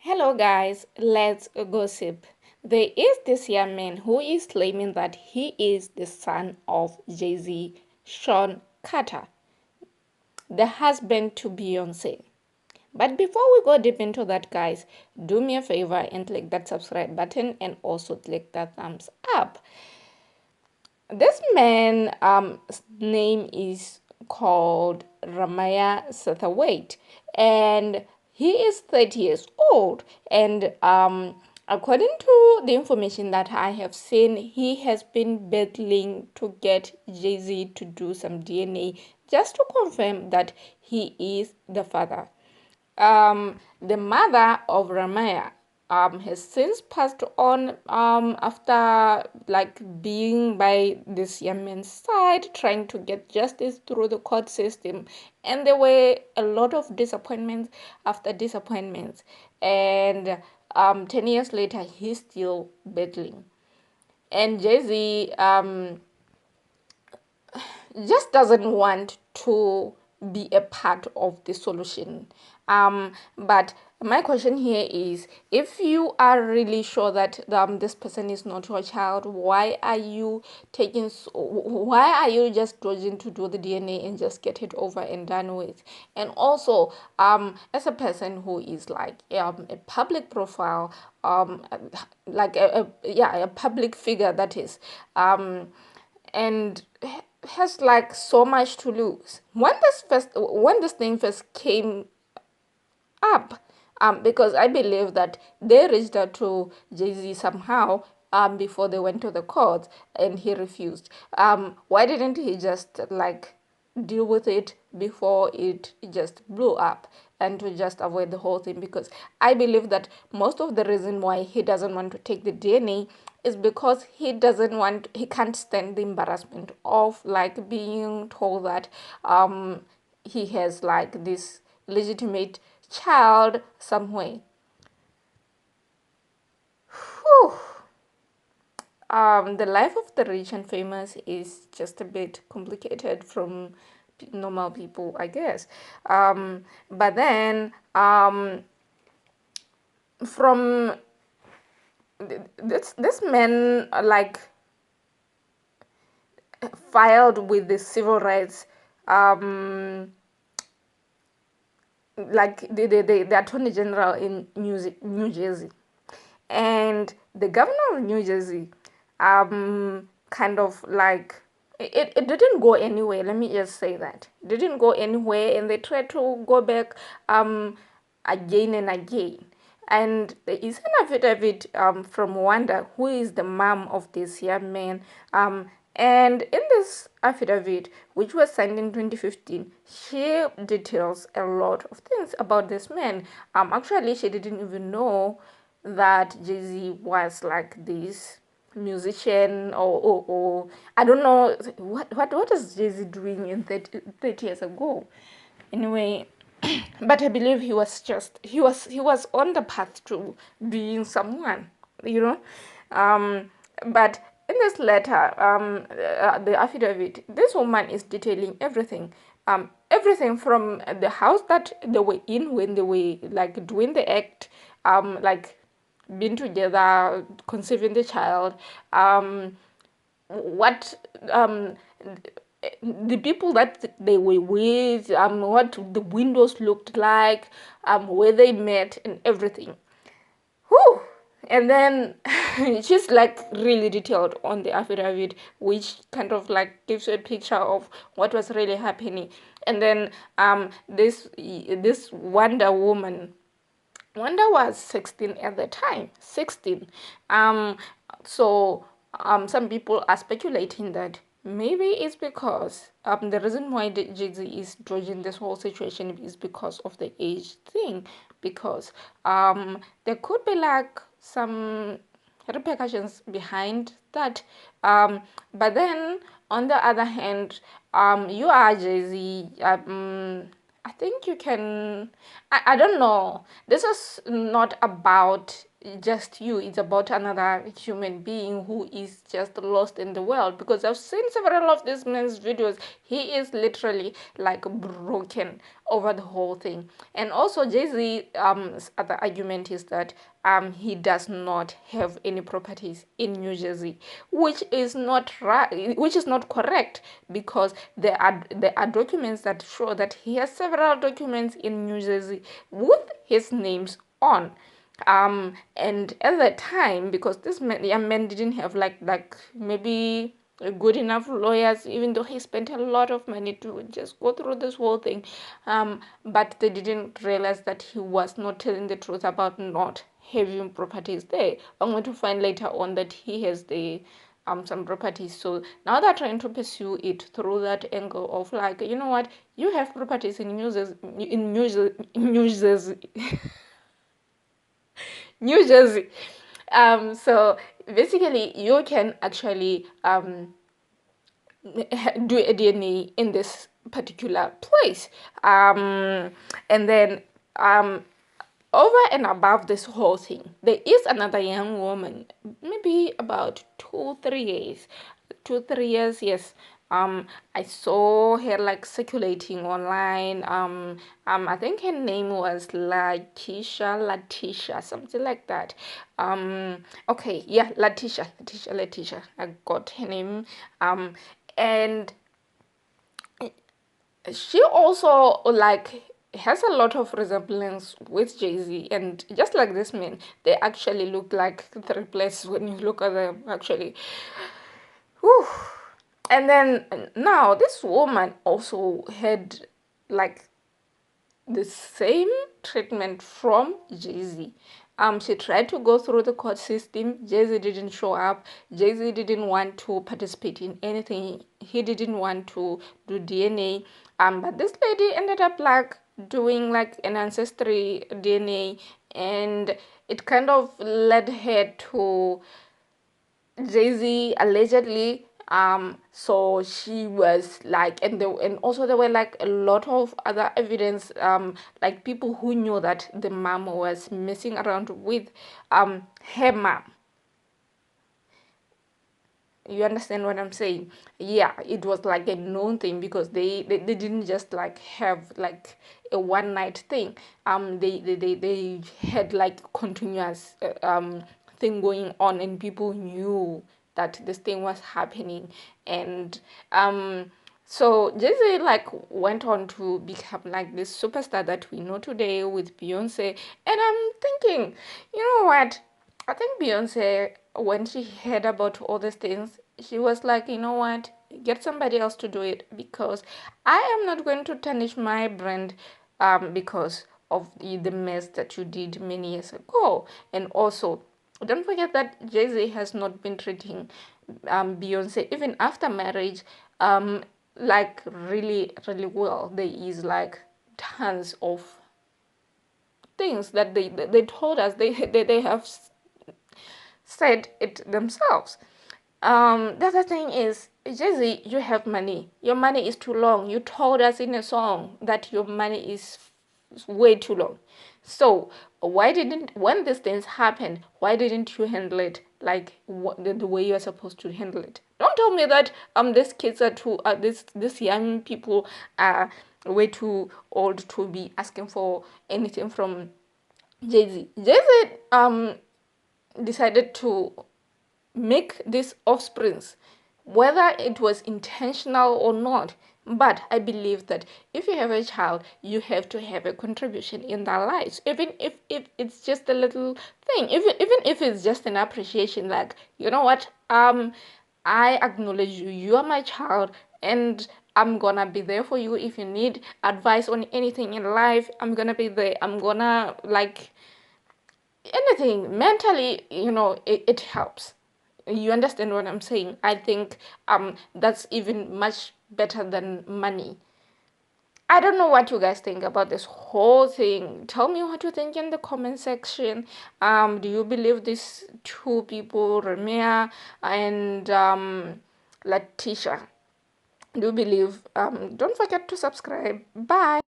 Hello guys, let's gossip. There is this young man who is claiming that he is the son of Jay-Z, Sean Carter, the husband to Beyonce. But before we go deep into that, guys, do me a favor and click that subscribe button and also click that thumbs up. This man name is called Rymir Satterthwaite, and he is 30 years old. And according to the information that I have seen, he has been battling to get Jay-Z to do some DNA just to confirm that he is the father. The mother of Rymir has since passed on after being by this young man's side, trying to get justice through the court system. And there were a lot of disappointments after disappointments. And 10 years later, he's still battling. And Jay-Z just doesn't want to be a part of the solution. But my question here is, if you are really sure that this person is not your child, why are you why are you just dodging to do the DNA and just get it over and done with? And also, as a person who is like a public profile, like a public figure, that is, and has like so much to lose. When this thing first came up, because I believe that they reached out to Jay-Z somehow before they went to the court, and he refused. Why didn't he just like deal with it before it just blew up, and to just avoid the whole thing? Because I believe that most of the reason why he doesn't want to take the DNA is because he can't stand the embarrassment of like being told that he has like this legitimate child somewhere. Whew. The life of the rich and famous is just a bit complicated from normal people, I guess. But then, from this man filed with the civil rights, um, the attorney general in New Jersey, and the governor of New Jersey, kind of like it didn't go anywhere. Let me just say that it didn't go anywhere, and they tried to go back again and again. And there is an affidavit from Wanda, who is the mom of this young man. And in this affidavit, which was signed in 2015, she details a lot of things about this man. Actually, she didn't even know that Jay-Z was like this musician, or I don't know what is Jay-Z doing in 30 years ago. Anyway, but I believe he was on the path to being someone, you know. But in this letter, the affidavit, this woman is detailing everything. Everything from the house that they were in when they were like doing the act, like being together, conceiving the child, what the people that they were with, what the windows looked like, where they met, and everything. Whew. And then she's like really detailed on the affidavit, which kind of like gives you a picture of what was really happening. And then this Wonder Woman, Wanda was 16 at the time. 16. So some people are speculating that maybe it's because the reason why the Jay-Z is dodging this whole situation is because of the age thing. Because there could be like some repercussions behind that. But then on the other hand, you are Jay-Z. I think you can. I don't know. This is not about just you, it's about another human being who is just lost in the world. Because I've seen several of this man's videos, he is literally like broken over the whole thing. And also Jay-Z other argument is that he does not have any properties in New Jersey, which is not right, which is not correct, because there are documents that show that he has several documents in New Jersey with his names on. And at that time, because this young man didn't have like maybe good enough lawyers, even though he spent a lot of money to just go through this whole thing, but they didn't realize that he was not telling the truth about not having properties there. I'm going to find later on that he has the some properties. So now they're trying to pursue it through that angle of like, you know what, you have properties in New Jersey. New Jersey. So basically, you can actually do a DNA in this particular place. And then over and above this whole thing, there is another young woman, maybe about 2 3 years, 2 3 years, yes. I saw her like circulating online. I think her name was Letitia, something like that. Okay, yeah, Letitia. I got her name. And she also like has a lot of resemblance with Jay-Z, and just like this man, they actually look like triplets when you look at them actually. Whew. And then now this woman also had like the same treatment from Jay-Z. She tried to go through the court system. Jay-Z didn't show up. Jay-Z didn't want to participate in anything. He didn't want to do DNA. But this lady ended up like doing like an ancestry DNA, and it kind of led her to Jay-Z allegedly. So she was like, and also there were like a lot of other evidence, like people who knew that the mom was messing around with her mom. You understand what I'm saying? Yeah, it was like a known thing, because they didn't just like have like a one night thing. They had like continuous thing going on, and people knew that this thing was happening. And so Jay-Z like went on to become like this superstar that we know today with Beyonce. And I'm thinking, you know what? I think Beyonce, when she heard about all these things, she was like, you know what? Get somebody else to do it, because I am not going to tarnish my brand because of the mess that you did many years ago. And also, don't forget that Jay-Z has not been treating Beyonce, even after marriage, like really, really well. There is like tons of things that they told us they have said it themselves. The other thing is, Jay-Z, you have money. Your money is too long. You told us in a song that your money is way too long. So why didn't, when these things happen, why didn't you handle it like the way you're supposed to handle it? Don't tell me that these kids are too these young people are way too old to be asking for anything from Jay-Z. Jay-Z decided to make these offsprings, whether it was intentional or not. But I believe that if you have a child, you have to have a contribution in their lives, even if it's just a little thing, even if it's just an appreciation, like, you know what, I acknowledge you, you are my child, and I'm gonna be there for you. If you need advice on anything in life, I'm gonna be there. I'm gonna like anything mentally, it helps. You understand what I'm saying? I think that's even much better than money. I don't know what you guys think about this whole thing. Tell me what you think in the comment section. Do you believe these two people, Rymir and Letitia? Do you believe? Don't forget to subscribe. Bye.